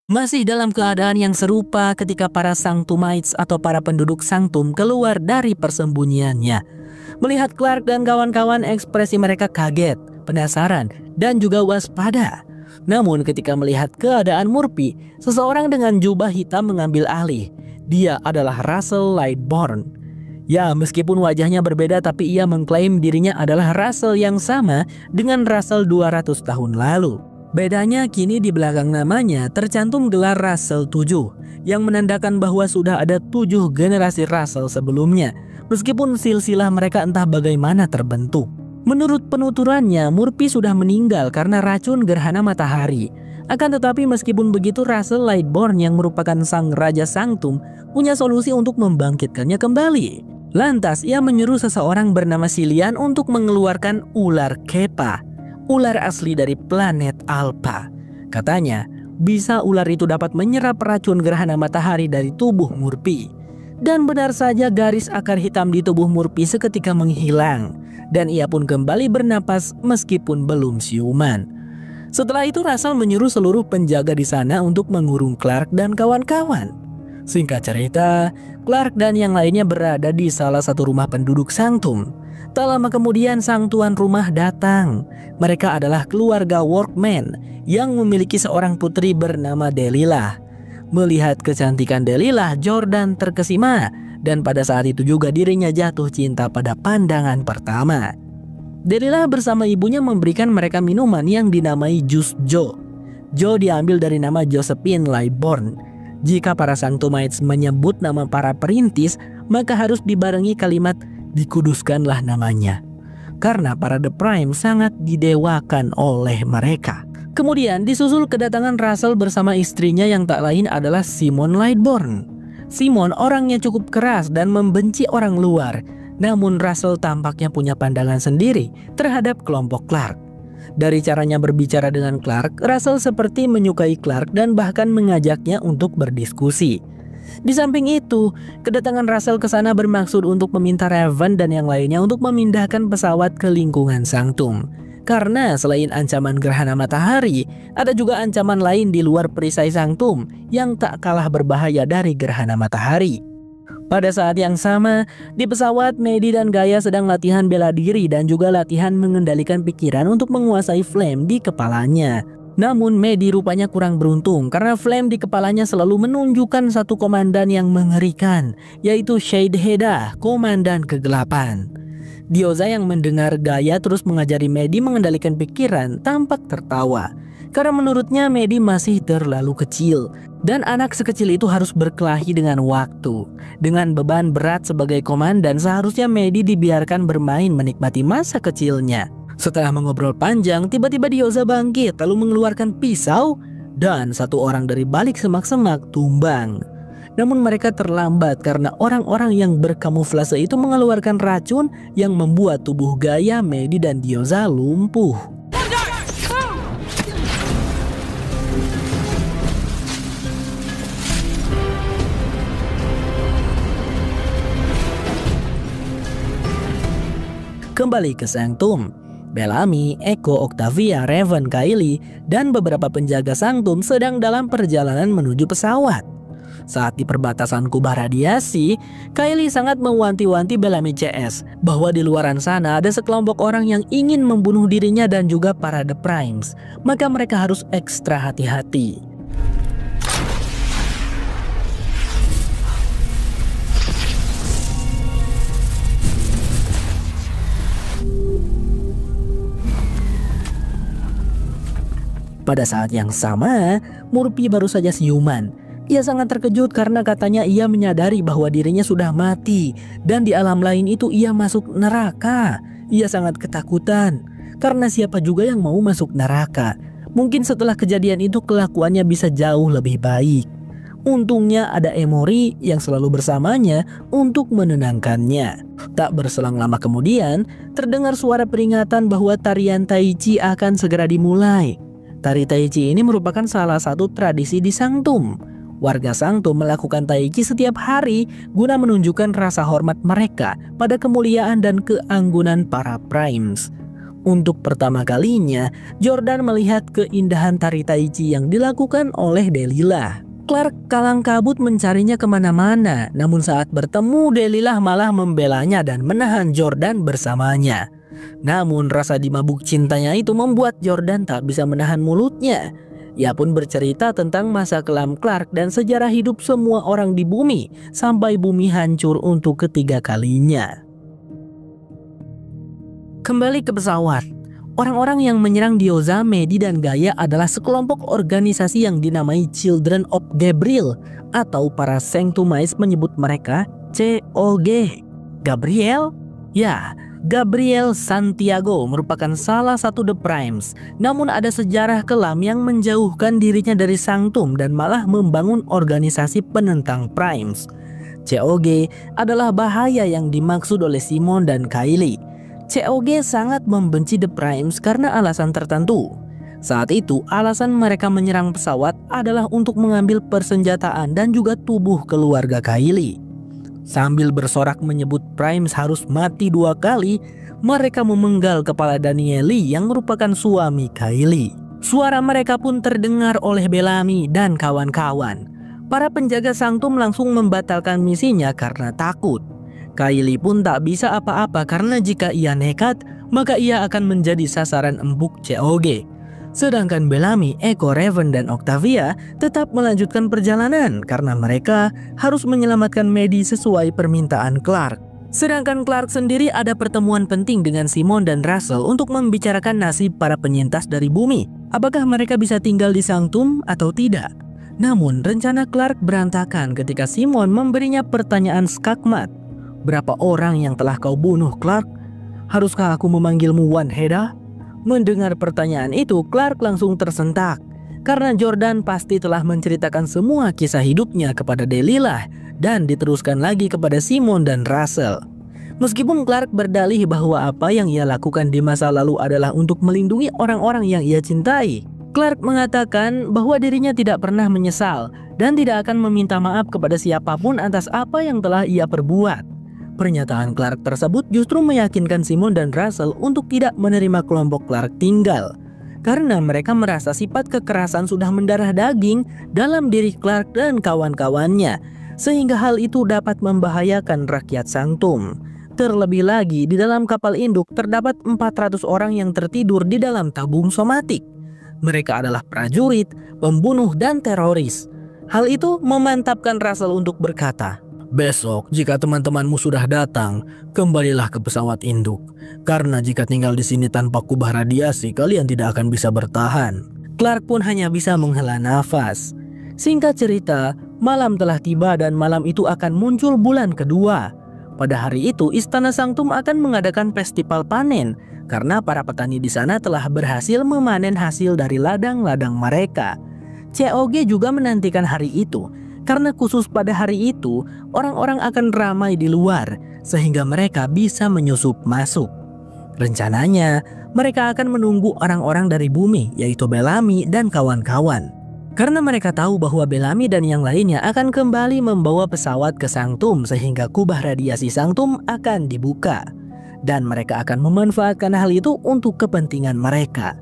Masih dalam keadaan yang serupa ketika para Sanctumites atau para penduduk Sanctum keluar dari persembunyiannya. Melihat Clark dan kawan-kawan, ekspresi mereka kaget, penasaran, dan juga waspada. Namun ketika melihat keadaan Murphy, seseorang dengan jubah hitam mengambil alih. Dia adalah Russell Lightbourne. Ya, meskipun wajahnya berbeda, tapi ia mengklaim dirinya adalah Russell yang sama dengan Russell 200 tahun lalu. Bedanya kini di belakang namanya tercantum gelar Russell 7 yang menandakan bahwa sudah ada 7 generasi Russell sebelumnya, meskipun silsilah mereka entah bagaimana terbentuk. Menurut penuturannya, Murphy sudah meninggal karena racun gerhana matahari. Akan tetapi meskipun begitu, Russell Lightbourne yang merupakan sang Raja Sanctum punya solusi untuk membangkitkannya kembali. Lantas ia menyuruh seseorang bernama Cillian untuk mengeluarkan ular Kepa, ular asli dari planet Alpha. Katanya, bisa ular itu dapat menyerap racun gerhana matahari dari tubuh Murphy. Dan benar saja, garis akar hitam di tubuh Murphy seketika menghilang. Dan ia pun kembali bernapas meskipun belum siuman. Setelah itu Russell menyuruh seluruh penjaga di sana untuk mengurung Clark dan kawan-kawan. Singkat cerita, Clark dan yang lainnya berada di salah satu rumah penduduk Sanctum. Tak lama kemudian sang tuan rumah datang. Mereka adalah keluarga Workman yang memiliki seorang putri bernama Delilah. Melihat kecantikan Delilah, Jordan terkesima dan pada saat itu juga dirinya jatuh cinta pada pandangan pertama. Delilah bersama ibunya memberikan mereka minuman yang dinamai jus Joe. Joe diambil dari nama Josephine Lightbourne. Jika para Sanctumites menyebut nama para perintis, maka harus dibarengi kalimat dikuduskanlah namanya. Karena para The Prime sangat didewakan oleh mereka. Kemudian disusul kedatangan Russell bersama istrinya yang tak lain adalah Simon Lightbourne. Simon orangnya cukup keras dan membenci orang luar. Namun Russell tampaknya punya pandangan sendiri terhadap kelompok Clark. Dari caranya berbicara dengan Clark, Russell seperti menyukai Clark dan bahkan mengajaknya untuk berdiskusi. Di samping itu, kedatangan Russell ke sana bermaksud untuk meminta Raven dan yang lainnya untuk memindahkan pesawat ke lingkungan Sanctum. Karena selain ancaman gerhana matahari, ada juga ancaman lain di luar perisai Sanctum yang tak kalah berbahaya dari gerhana matahari. Pada saat yang sama, di pesawat Maddie dan Gaia sedang latihan bela diri dan juga latihan mengendalikan pikiran untuk menguasai flame di kepalanya. Namun Maddie rupanya kurang beruntung karena flame di kepalanya selalu menunjukkan satu komandan yang mengerikan, yaitu Shadehedah, komandan kegelapan. Diyoza yang mendengar Gaia terus mengajari Maddie mengendalikan pikiran tampak tertawa. Karena menurutnya Maddie masih terlalu kecil dan anak sekecil itu harus berkelahi dengan waktu. Dengan beban berat sebagai komandan, seharusnya Maddie dibiarkan bermain menikmati masa kecilnya. Setelah mengobrol panjang, tiba-tiba Diyoza bangkit lalu mengeluarkan pisau dan satu orang dari balik semak-semak tumbang. Namun mereka terlambat karena orang-orang yang berkamuflase itu mengeluarkan racun yang membuat tubuh Gaia, Maddie, dan Diyoza lumpuh. Kembali ke Sanctum, Bellamy, Echo, Octavia, Raven, Kylie, dan beberapa penjaga Sanctum sedang dalam perjalanan menuju pesawat. Saat di perbatasan kubah radiasi, Kylie sangat mewanti-wanti Bellamy CS bahwa di luaran sana ada sekelompok orang yang ingin membunuh dirinya dan juga para The Primes, maka mereka harus ekstra hati-hati. Pada saat yang sama, Murphy baru saja siuman. Ia sangat terkejut karena katanya ia menyadari bahwa dirinya sudah mati dan di alam lain itu ia masuk neraka. Ia sangat ketakutan karena siapa juga yang mau masuk neraka. Mungkin setelah kejadian itu kelakuannya bisa jauh lebih baik. Untungnya ada Emory yang selalu bersamanya untuk menenangkannya. Tak berselang lama kemudian, terdengar suara peringatan bahwa tarian Tai Chi akan segera dimulai. Tari Tai Chi ini merupakan salah satu tradisi di Sanctum. Warga Sanctum melakukan Tai Chi setiap hari guna menunjukkan rasa hormat mereka pada kemuliaan dan keanggunan para Primes. Untuk pertama kalinya, Jordan melihat keindahan tari Tai Chi yang dilakukan oleh Delilah. Clark kalang kabut mencarinya kemana-mana, namun saat bertemu Delilah malah membelanya dan menahan Jordan bersamanya. Namun rasa dimabuk cintanya itu membuat Jordan tak bisa menahan mulutnya. Ia pun bercerita tentang masa kelam Clark dan sejarah hidup semua orang di bumi sampai bumi hancur untuk ketiga kalinya. Kembali ke pesawat. Orang-orang yang menyerang Diyoza, Medi, dan Gaia adalah sekelompok organisasi yang dinamai Children of Gabriel, atau para Sanctumites menyebut mereka COG. Gabriel? Ya, Gabriel Santiago merupakan salah satu The Primes. Namun ada sejarah kelam yang menjauhkan dirinya dari Sanctum dan malah membangun organisasi penentang Primes. COG adalah bahaya yang dimaksud oleh Simon dan Kylie. COG sangat membenci The Primes karena alasan tertentu. Saat itu, alasan mereka menyerang pesawat adalah untuk mengambil persenjataan dan juga tubuh keluarga Kylie. Sambil bersorak menyebut Primes harus mati 2 kali, mereka memenggal kepala Danieli yang merupakan suami Kylie. Suara mereka pun terdengar oleh Bellamy dan kawan-kawan. Para penjaga Sanctum langsung membatalkan misinya karena takut. Kylie pun tak bisa apa-apa karena jika ia nekat, maka ia akan menjadi sasaran empuk COG. Sedangkan Bellamy, Echo, Raven, dan Octavia tetap melanjutkan perjalanan karena mereka harus menyelamatkan Medi sesuai permintaan Clark. Sedangkan Clark sendiri ada pertemuan penting dengan Simon dan Russell untuk membicarakan nasib para penyintas dari bumi. Apakah mereka bisa tinggal di Sanctum atau tidak? Namun rencana Clark berantakan ketika Simon memberinya pertanyaan skakmat. Berapa orang yang telah kau bunuh, Clark? Haruskah aku memanggilmu One Heda? Mendengar pertanyaan itu, Clark langsung tersentak. Karena Jordan pasti telah menceritakan semua kisah hidupnya kepada Delilah dan diteruskan lagi kepada Simon dan Russell. Meskipun Clark berdalih bahwa apa yang ia lakukan di masa lalu adalah untuk melindungi orang-orang yang ia cintai, Clark mengatakan bahwa dirinya tidak pernah menyesal dan tidak akan meminta maaf kepada siapapun atas apa yang telah ia perbuat. Pernyataan Clark tersebut justru meyakinkan Simon dan Russell untuk tidak menerima kelompok Clark tinggal. Karena mereka merasa sifat kekerasan sudah mendarah daging dalam diri Clark dan kawan-kawannya. Sehingga hal itu dapat membahayakan rakyat Sanctum. Terlebih lagi di dalam kapal induk terdapat 400 orang yang tertidur di dalam tabung somatik. Mereka adalah prajurit, pembunuh, dan teroris. Hal itu memantapkan Russell untuk berkata, "Besok jika teman-temanmu sudah datang, kembalilah ke pesawat induk. Karena jika tinggal di sini tanpa kubah radiasi, kalian tidak akan bisa bertahan." Clark pun hanya bisa menghela nafas. Singkat cerita, malam telah tiba dan malam itu akan muncul bulan kedua. Pada hari itu, Istana Sanctum akan mengadakan festival panen karena para petani di sana telah berhasil memanen hasil dari ladang-ladang mereka. COG juga menantikan hari itu. Karena khusus pada hari itu, orang-orang akan ramai di luar, sehingga mereka bisa menyusup masuk. Rencananya, mereka akan menunggu orang-orang dari bumi, yaitu Bellamy dan kawan-kawan. Karena mereka tahu bahwa Bellamy dan yang lainnya akan kembali membawa pesawat ke Sanctum, sehingga kubah radiasi Sanctum akan dibuka. Dan mereka akan memanfaatkan hal itu untuk kepentingan mereka.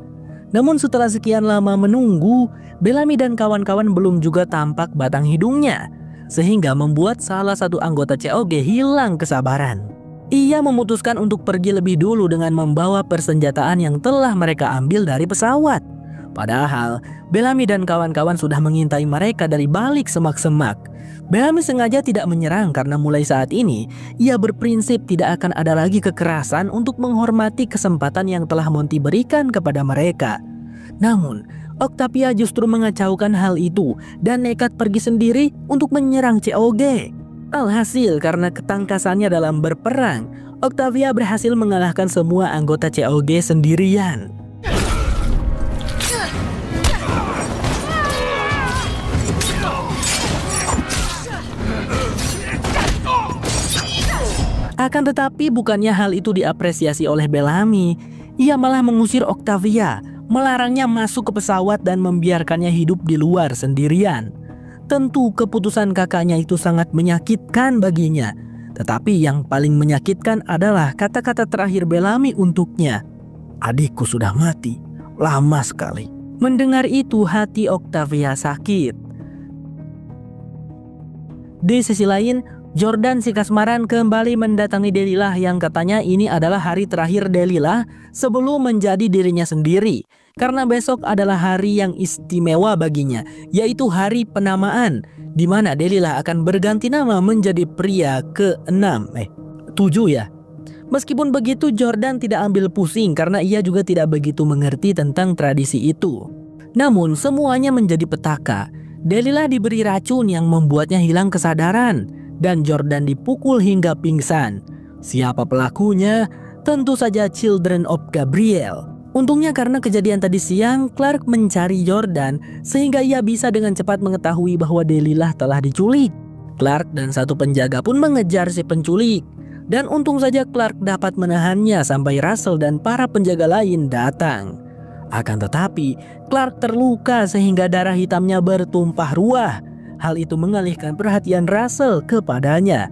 Namun setelah sekian lama menunggu, Bellamy dan kawan-kawan belum juga tampak batang hidungnya, sehingga membuat salah satu anggota COG hilang kesabaran. Ia memutuskan untuk pergi lebih dulu dengan membawa persenjataan yang telah mereka ambil dari pesawat. Padahal, Bellamy dan kawan-kawan sudah mengintai mereka dari balik semak-semak. Bellamy sengaja tidak menyerang karena mulai saat ini, ia berprinsip tidak akan ada lagi kekerasan untuk menghormati kesempatan yang telah Monty berikan kepada mereka. Namun, Octavia justru mengacaukan hal itu dan nekat pergi sendiri untuk menyerang COG. Alhasil karena ketangkasannya dalam berperang, Octavia berhasil mengalahkan semua anggota COG sendirian. Akan tetapi bukannya hal itu diapresiasi oleh Bellamy, ia malah mengusir Octavia, melarangnya masuk ke pesawat dan membiarkannya hidup di luar sendirian. Tentu keputusan kakaknya itu sangat menyakitkan baginya, tetapi yang paling menyakitkan adalah kata-kata terakhir Bellamy untuknya. adikku sudah mati. Lama sekali. Mendengar itu hati Octavia sakit. Di sisi lain, Jordan si kasmaran kembali mendatangi Delilah yang katanya ini adalah hari terakhir Delilah sebelum menjadi dirinya sendiri. Karena besok adalah hari yang istimewa baginya, yaitu hari penamaan, di mana Delilah akan berganti nama menjadi pria ke-7 ya. Meskipun begitu, Jordan tidak ambil pusing karena ia juga tidak begitu mengerti tentang tradisi itu. Namun semuanya menjadi petaka. Delilah diberi racun yang membuatnya hilang kesadaran dan Jordan dipukul hingga pingsan. Siapa pelakunya? Tentu saja Children of Gabriel. Untungnya karena kejadian tadi siang, Clark mencari Jordan sehingga ia bisa dengan cepat mengetahui bahwa Delilah telah diculik. Clark dan satu penjaga pun mengejar si penculik. Dan untung saja Clark dapat menahannya sampai Russell dan para penjaga lain datang. Akan tetapi, Clark terluka sehingga darah hitamnya bertumpah ruah. Hal itu mengalihkan perhatian Russell kepadanya.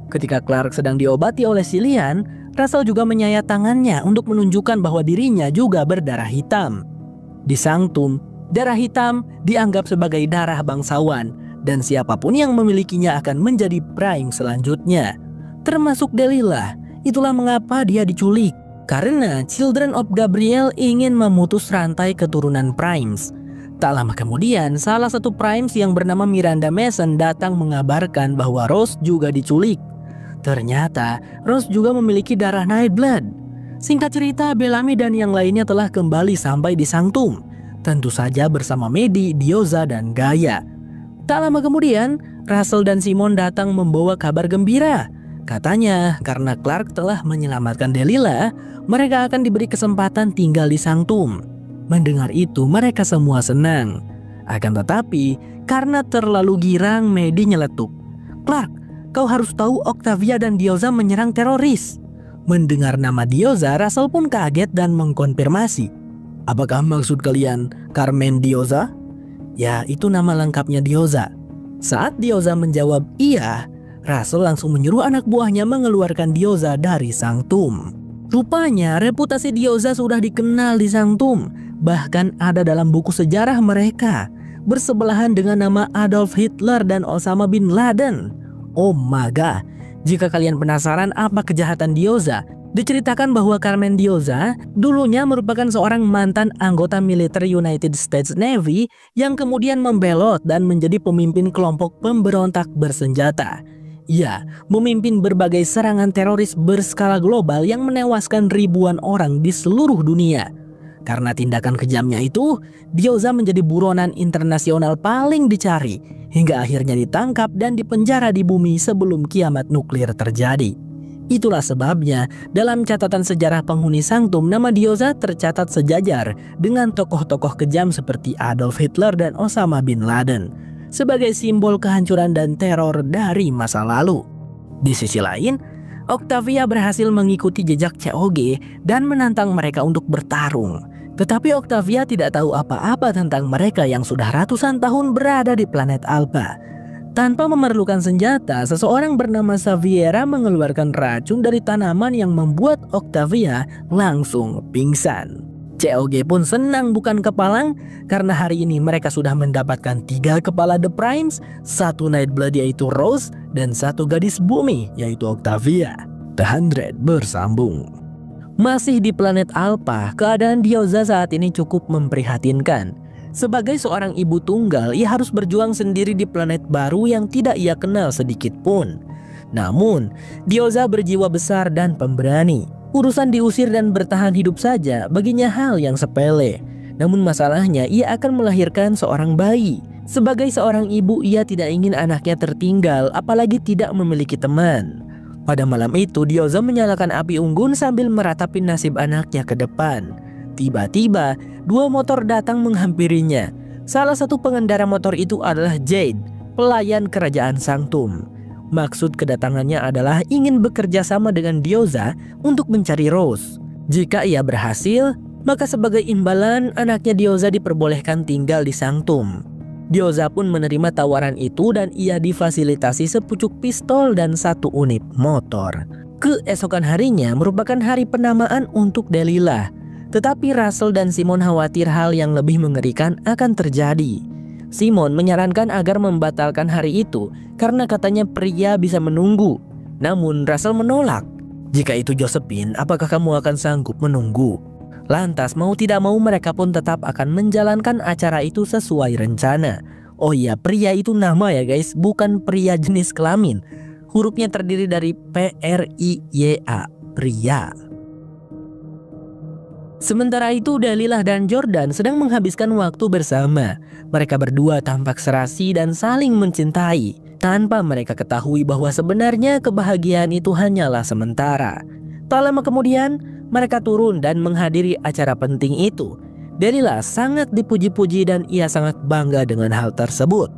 Ketika Clark sedang diobati oleh Cillian, Russell juga menyayat tangannya untuk menunjukkan bahwa dirinya juga berdarah hitam. Di Sanctum, darah hitam dianggap sebagai darah bangsawan dan siapapun yang memilikinya akan menjadi prime selanjutnya, termasuk Delilah. Itulah mengapa dia diculik. Karena Children of Gabriel ingin memutus rantai keturunan Primes. Tak lama kemudian, salah satu Primes yang bernama Miranda Mason datang mengabarkan bahwa Rose juga diculik. Ternyata, Rose juga memiliki darah Nightblood. Singkat cerita, Bellamy dan yang lainnya telah kembali sampai di Sanctum. Tentu saja bersama Maddie, Diyoza, dan Gaia. Tak lama kemudian, Russell dan Simon datang membawa kabar gembira. Katanya, karena Clark telah menyelamatkan Delilah, mereka akan diberi kesempatan tinggal di Sanctum. Mendengar itu, mereka semua senang. Akan tetapi, karena terlalu girang, Maddie nyeletuk. "Clark, kau harus tahu Octavia dan Diyoza menyerang teroris." Mendengar nama Diyoza, Russell pun kaget dan mengkonfirmasi. "Apakah maksud kalian Carmen Diyoza?" "Ya, itu nama lengkapnya Diyoza." Saat Diyoza menjawab iya, Russell langsung menyuruh anak buahnya mengeluarkan Diyoza dari Sanctum. Rupanya reputasi Diyoza sudah dikenal di Sanctum, bahkan ada dalam buku sejarah mereka, bersebelahan dengan nama Adolf Hitler dan Osama bin Laden. Oh my god, jika kalian penasaran apa kejahatan Diyoza, diceritakan bahwa Carmen Diyoza dulunya merupakan seorang mantan anggota militer United States Navy yang kemudian membelot dan menjadi pemimpin kelompok pemberontak bersenjata. Ia memimpin berbagai serangan teroris berskala global yang menewaskan ribuan orang di seluruh dunia. Karena tindakan kejamnya itu, Diyoza menjadi buronan internasional paling dicari, hingga akhirnya ditangkap dan dipenjara di bumi sebelum kiamat nuklir terjadi. Itulah sebabnya dalam catatan sejarah penghuni Sanctum, nama Diyoza tercatat sejajar dengan tokoh-tokoh kejam seperti Adolf Hitler dan Osama bin Laden, sebagai simbol kehancuran dan teror dari masa lalu. Di sisi lain, Octavia berhasil mengikuti jejak COG dan menantang mereka untuk bertarung. Tetapi Octavia tidak tahu apa-apa tentang mereka yang sudah ratusan tahun berada di planet Alpha. Tanpa memerlukan senjata, seseorang bernama Saviera mengeluarkan racun dari tanaman yang membuat Octavia langsung pingsan. COG pun senang bukan kepalang karena hari ini mereka sudah mendapatkan 3 kepala The Primes, 1 Nightblood yaitu Rose, dan 1 gadis bumi yaitu Octavia. The Hundred bersambung. Masih di planet Alpha, keadaan Diyoza saat ini cukup memprihatinkan. Sebagai seorang ibu tunggal, ia harus berjuang sendiri di planet baru yang tidak ia kenal sedikit pun. Namun, Diyoza berjiwa besar dan pemberani. Urusan diusir dan bertahan hidup saja baginya hal yang sepele. Namun masalahnya ia akan melahirkan seorang bayi. Sebagai seorang ibu, ia tidak ingin anaknya tertinggal, apalagi tidak memiliki teman. Pada malam itu, Diyoza menyalakan api unggun sambil meratapi nasib anaknya ke depan. Tiba-tiba, 2 motor datang menghampirinya. Salah satu pengendara motor itu adalah Jade, pelayan kerajaan Sanctum. Maksud kedatangannya adalah ingin bekerja sama dengan Diyoza untuk mencari Rose. Jika ia berhasil, maka sebagai imbalan anaknya Diyoza diperbolehkan tinggal di Sanctum. Diyoza pun menerima tawaran itu dan ia difasilitasi sepucuk pistol dan 1 unit motor. Keesokan harinya merupakan hari penamaan untuk Delilah. Tetapi Russell dan Simon khawatir hal yang lebih mengerikan akan terjadi. Simon menyarankan agar membatalkan hari itu karena katanya pria bisa menunggu. Namun Russell menolak. Jika itu Josephine, apakah kamu akan sanggup menunggu? Lantas mau tidak mau mereka pun tetap akan menjalankan acara itu sesuai rencana. Oh iya, pria itu nama ya guys, bukan pria jenis kelamin. Hurufnya terdiri dari P-R-I-Y-A, pria. Sementara itu Dalilah dan Jordan sedang menghabiskan waktu bersama. Mereka berdua tampak serasi dan saling mencintai, tanpa mereka ketahui bahwa sebenarnya kebahagiaan itu hanyalah sementara. Tak lama kemudian, mereka turun dan menghadiri acara penting itu. Dalilah sangat dipuji-puji dan ia sangat bangga dengan hal tersebut.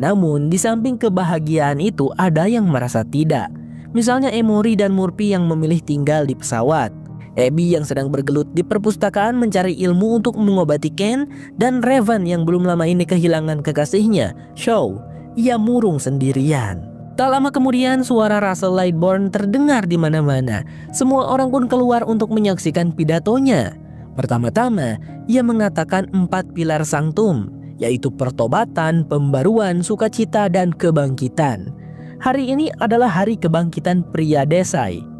Namun di samping kebahagiaan itu ada yang merasa tidak. Misalnya Emory dan Murphy yang memilih tinggal di pesawat, Abby yang sedang bergelut di perpustakaan mencari ilmu untuk mengobati Ken, dan Raven yang belum lama ini kehilangan kekasihnya, Shaw. Ia murung sendirian. Tak lama kemudian suara Russell Lightbourne terdengar di mana-mana. Semua orang pun keluar untuk menyaksikan pidatonya. Pertama-tama, ia mengatakan 4 pilar sanctum, yaitu pertobatan, pembaruan, sukacita, dan kebangkitan. Hari ini adalah hari kebangkitan pria Desai.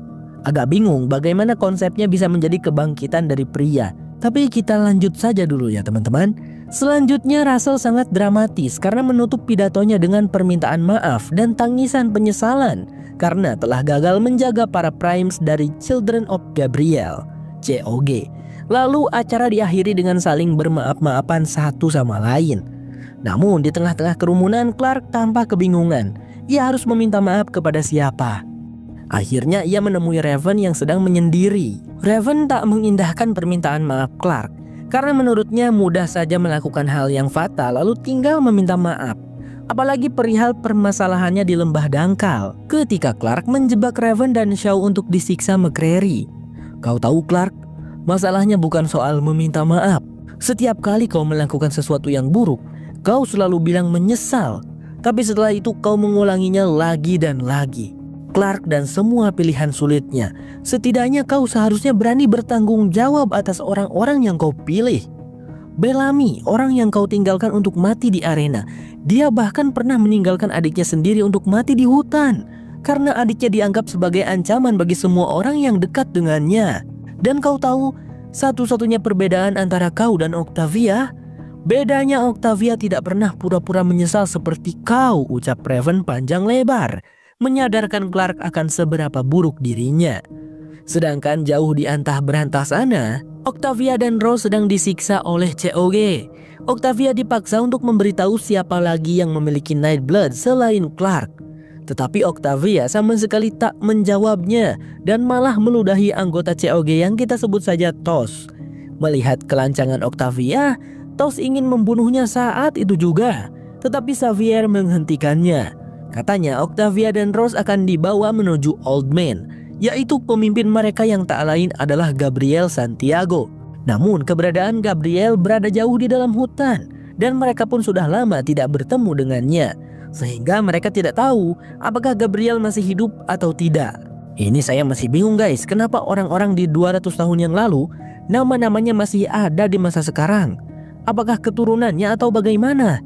Agak bingung bagaimana konsepnya bisa menjadi kebangkitan dari pria. Tapi kita lanjut saja dulu ya teman-teman. Selanjutnya Russell sangat dramatis karena menutup pidatonya dengan permintaan maaf dan tangisan penyesalan karena telah gagal menjaga para primes dari Children of Gabriel, COG. Lalu acara diakhiri dengan saling bermaaf-maafan satu sama lain. Namun di tengah-tengah kerumunan Clark tampak kebingungan. Ia harus meminta maaf kepada siapa? Akhirnya ia menemui Raven yang sedang menyendiri. Raven tak mengindahkan permintaan maaf Clark karena menurutnya mudah saja melakukan hal yang fatal lalu tinggal meminta maaf. Apalagi perihal permasalahannya di lembah dangkal ketika Clark menjebak Raven dan Shaw untuk disiksa McCreary. Kau tahu Clark, masalahnya bukan soal meminta maaf. Setiap kali kau melakukan sesuatu yang buruk, kau selalu bilang menyesal. Tapi setelah itu kau mengulanginya lagi dan lagi. Clark dan semua pilihan sulitnya, setidaknya kau seharusnya berani bertanggung jawab atas orang-orang yang kau pilih. Bellamy, orang yang kau tinggalkan untuk mati di arena, dia bahkan pernah meninggalkan adiknya sendiri untuk mati di hutan karena adiknya dianggap sebagai ancaman bagi semua orang yang dekat dengannya. Dan kau tahu satu-satunya perbedaan antara kau dan Octavia? Bedanya Octavia tidak pernah pura-pura menyesal seperti kau, ucap Raven panjang lebar, menyadarkan Clark akan seberapa buruk dirinya. Sedangkan jauh di antah berantah sana, Octavia dan Rose sedang disiksa oleh COG. Octavia dipaksa untuk memberitahu siapa lagi yang memiliki Nightblood selain Clark. Tetapi Octavia sama sekali tak menjawabnya dan malah meludahi anggota COG yang kita sebut saja Tos. Melihat kelancangan Octavia, Tos ingin membunuhnya saat itu juga, tetapi Xavier menghentikannya. Katanya Octavia dan Rose akan dibawa menuju Old Man, yaitu pemimpin mereka yang tak lain adalah Gabriel Santiago. Namun keberadaan Gabriel berada jauh di dalam hutan dan mereka pun sudah lama tidak bertemu dengannya, sehingga mereka tidak tahu apakah Gabriel masih hidup atau tidak. Ini saya masih bingung guys, kenapa orang-orang di 200 tahun yang lalu nama-namanya masih ada di masa sekarang? Apakah keturunannya atau bagaimana?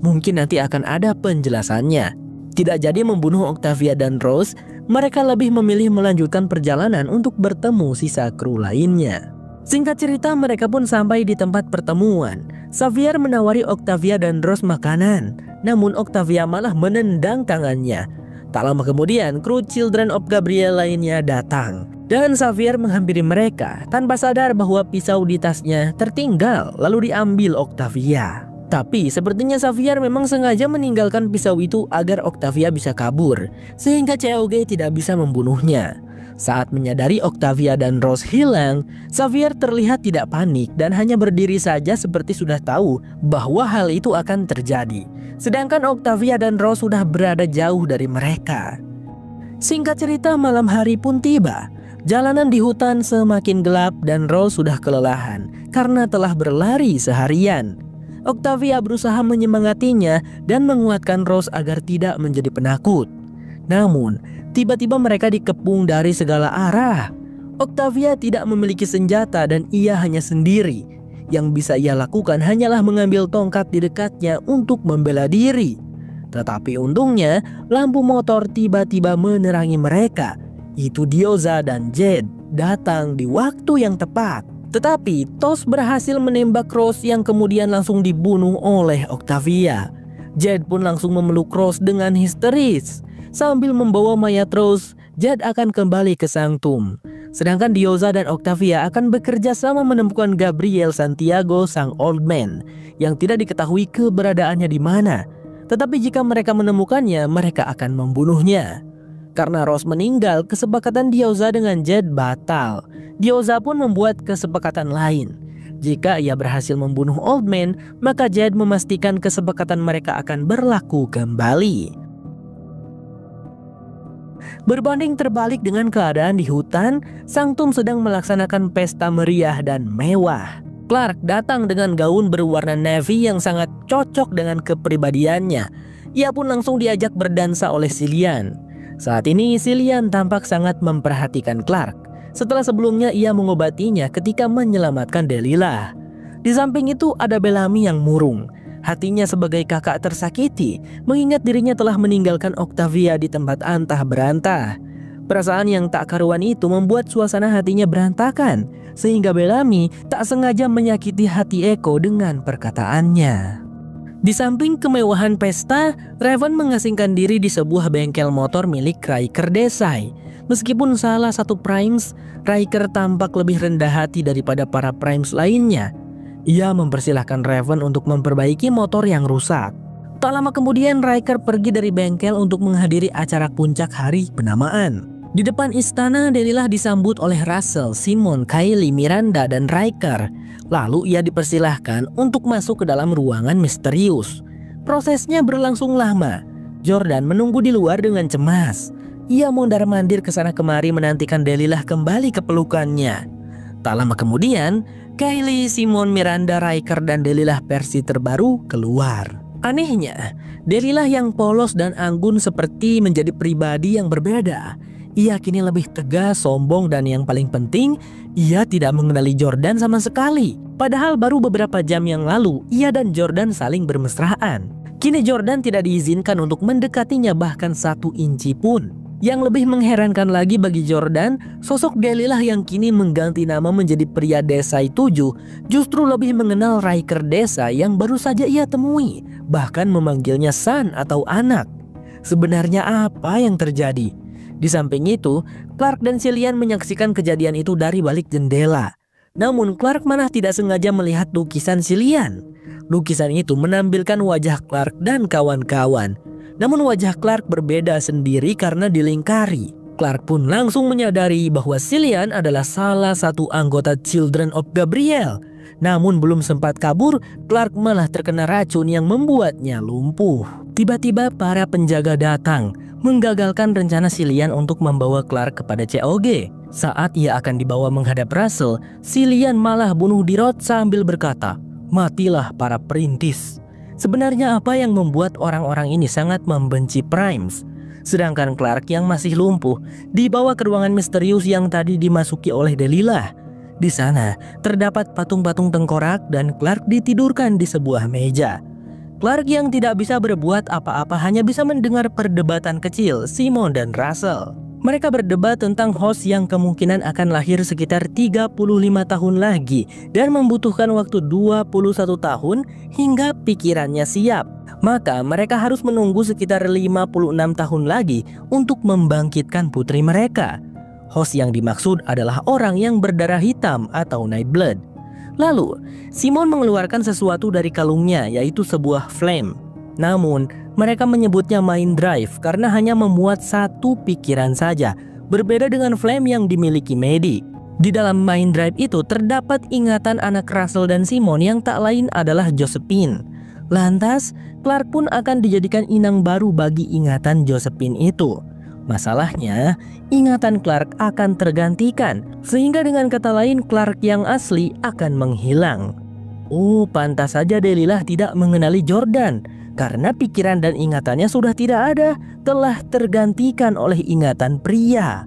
Mungkin nanti akan ada penjelasannya. Tidak jadi membunuh Octavia dan Rose, mereka lebih memilih melanjutkan perjalanan untuk bertemu sisa kru lainnya. Singkat cerita, mereka pun sampai di tempat pertemuan. Xavier menawari Octavia dan Rose makanan, namun Octavia malah menendang tangannya. Tak lama kemudian, kru Children of Gabriel lainnya datang, dan Xavier menghampiri mereka tanpa sadar bahwa pisau di tasnya tertinggal lalu diambil Octavia. Tapi sepertinya Xavier memang sengaja meninggalkan pisau itu agar Octavia bisa kabur, sehingga COG tidak bisa membunuhnya. Saat menyadari Octavia dan Rose hilang, Xavier terlihat tidak panik dan hanya berdiri saja seperti sudah tahu bahwa hal itu akan terjadi. Sedangkan Octavia dan Rose sudah berada jauh dari mereka. Singkat cerita, malam hari pun tiba. Jalanan di hutan semakin gelap dan Rose sudah kelelahan karena telah berlari seharian. Octavia berusaha menyemangatinya dan menguatkan Rose agar tidak menjadi penakut. Namun, tiba-tiba mereka dikepung dari segala arah. Octavia tidak memiliki senjata dan ia hanya sendiri. Yang bisa ia lakukan hanyalah mengambil tongkat di dekatnya untuk membela diri. Tetapi untungnya lampu motor tiba-tiba menerangi mereka. Itu Diyoza dan Jed datang di waktu yang tepat. Tetapi Tos berhasil menembak Rose yang kemudian langsung dibunuh oleh Octavia. Jed pun langsung memeluk Rose dengan histeris. Sambil membawa mayat Rose, Jed akan kembali ke Sanctum. Sedangkan Diyoza dan Octavia akan bekerja sama menemukan Gabriel Santiago, sang old man, yang tidak diketahui keberadaannya di mana. Tetapi jika mereka menemukannya, mereka akan membunuhnya. Karena Rose meninggal, kesepakatan Diyoza dengan Jed batal. Diyoza pun membuat kesepakatan lain. Jika ia berhasil membunuh old man, maka Jed memastikan kesepakatan mereka akan berlaku kembali. Berbanding terbalik dengan keadaan di hutan, Sanctum sedang melaksanakan pesta meriah dan mewah. Clark datang dengan gaun berwarna navy yang sangat cocok dengan kepribadiannya. Ia pun langsung diajak berdansa oleh Cillian. Saat ini Cillian tampak sangat memperhatikan Clark. Setelah sebelumnya ia mengobatinya ketika menyelamatkan Delilah. Di samping itu ada Bellamy yang murung. Hatinya sebagai kakak tersakiti, mengingat dirinya telah meninggalkan Octavia di tempat antah berantah. Perasaan yang tak karuan itu membuat suasana hatinya berantakan, sehingga Bellamy tak sengaja menyakiti hati Echo dengan perkataannya. Di samping kemewahan pesta, Raven mengasingkan diri di sebuah bengkel motor milik Riker Desai. Meskipun salah satu Primes, Riker tampak lebih rendah hati daripada para Primes lainnya. Ia mempersilahkan Raven untuk memperbaiki motor yang rusak. Tak lama kemudian Riker pergi dari bengkel untuk menghadiri acara puncak hari penamaan. Di depan istana, Delilah disambut oleh Russell, Simon, Kylie, Miranda, dan Riker. Lalu ia dipersilahkan untuk masuk ke dalam ruangan misterius. Prosesnya berlangsung lama. Jordan menunggu di luar dengan cemas. Ia mondar-mandir ke sana kemari menantikan Delilah kembali ke pelukannya. Tak lama kemudian, Kylie, Simon, Miranda, Riker, dan Delilah versi terbaru keluar. Anehnya, Delilah yang polos dan anggun seperti menjadi pribadi yang berbeda. Ia kini lebih tegas, sombong, dan yang paling penting, ia tidak mengenali Jordan sama sekali. Padahal baru beberapa jam yang lalu, ia dan Jordan saling bermesraan. Kini Jordan tidak diizinkan untuk mendekatinya bahkan 1 inci pun. Yang lebih mengherankan lagi bagi Jordan, sosok Delilah yang kini mengganti nama menjadi pria Desai 7 justru lebih mengenal Riker Desai yang baru saja ia temui, bahkan memanggilnya son atau anak. Sebenarnya apa yang terjadi? Di samping itu, Clark dan Cillian menyaksikan kejadian itu dari balik jendela. Namun Clark malah tidak sengaja melihat lukisan Cillian. Lukisan itu menampilkan wajah Clark dan kawan-kawan. Namun wajah Clark berbeda sendiri karena dilingkari. Clark pun langsung menyadari bahwa Cillian adalah salah satu anggota Children of Gabriel. Namun belum sempat kabur, Clark malah terkena racun yang membuatnya lumpuh. Tiba-tiba para penjaga datang, menggagalkan rencana Cillian untuk membawa Clark kepada COG. Saat ia akan dibawa menghadap Russell, Cillian malah bunuh Dirot sambil berkata, "Matilah para perintis." Sebenarnya apa yang membuat orang-orang ini sangat membenci Primes? Sedangkan Clark yang masih lumpuh dibawa ke ruangan misterius yang tadi dimasuki oleh Delilah. Di sana terdapat patung-patung tengkorak dan Clark ditidurkan di sebuah meja. Clark yang tidak bisa berbuat apa-apa hanya bisa mendengar perdebatan kecil Simon dan Russell. Mereka berdebat tentang host yang kemungkinan akan lahir sekitar 35 tahun lagi dan membutuhkan waktu 21 tahun hingga pikirannya siap. Maka mereka harus menunggu sekitar 56 tahun lagi untuk membangkitkan putri mereka. Host yang dimaksud adalah orang yang berdarah hitam atau Nightblood. Lalu, Simon mengeluarkan sesuatu dari kalungnya, yaitu sebuah flame. Namun, mereka menyebutnya Mind Drive karena hanya memuat satu pikiran saja, berbeda dengan flame yang dimiliki Maddie. Di dalam Mind Drive itu terdapat ingatan anak Russell dan Simon yang tak lain adalah Josephine. Lantas, Clark pun akan dijadikan inang baru bagi ingatan Josephine itu. Masalahnya, ingatan Clark akan tergantikan, sehingga dengan kata lain Clark yang asli akan menghilang. Oh, pantas saja Delilah tidak mengenali Jordan, karena pikiran dan ingatannya sudah tidak ada, telah tergantikan oleh ingatan pria.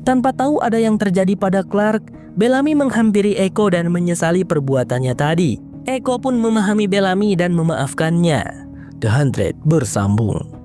Tanpa tahu ada yang terjadi pada Clark, Bellamy menghampiri Echo dan menyesali perbuatannya tadi. Echo pun memahami Bellamy dan memaafkannya. The Hundred bersambung.